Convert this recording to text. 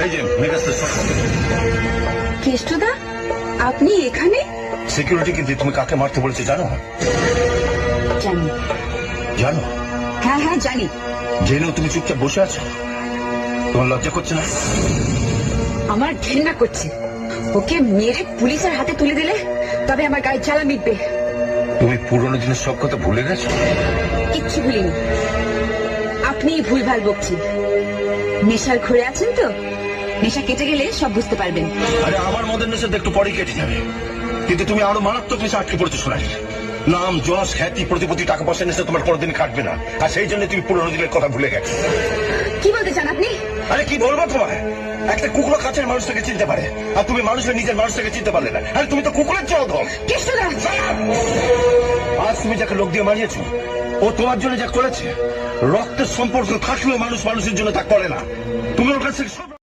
এই যে মেগাস্টার কেষ্টদা, আপনি এখানে? সিকিউরিটি কিন্তু তুমি কাকে মারতে বলেছে জানো? জানি। জানো? হ্যাঁ হ্যাঁ জানি। জেনেও তুমি চুপচাপ বসে আছো? তোমার লজ্জা করছে না? আমার ঘেন্না করছে। ওকে মেরে পুলিশের হাতে তুলে দিলে তবে আমার গায়ে জ্বালা মিটবে। তুমি পুরনো দিনের সব কথা ভুলে গেছো? কিচ্ছু ভুলিনি। আপনি ভুলভাল বকছেন। নেশার ঘুরে আছেন তো, নেশা কেটে গেলে সব বুঝতে পারবেন। আরে আমার মদের নেশা একটু পরেই কেটে যাবে, কিন্তু তুমি আরো মারাত্মক নেশা আটকে পড়েছো সোনালি। নাম, যশ, খ্যাতি, প্রতিপত্তি, টাকা পয়সা নেশা তোমার কোনোদিন কাটবে না, আর সেই জন্য তুমি পুরনো দিনের কথা ভুলে গেছো। কি বলতে চান আপনি? আরে কি বলবো তোমায়? একটা কুকুর কাছের মানুষটাকে চিনতে পারে, আর তুমি মানুষের নিজের মানুষটাকে চিনতে পারলে না। আরে তুমি তো কুকুরের চেয়েও ধম। কেষ্টদা, আজ তুমি যাকে লোক দিয়ে মারিয়েছো, ও তোমার জন্য যা করেছে, রক্তের সম্পর্ক থাকলেও মানুষ মানুষের জন্য তা করে না। তুমি ওর কাছে সব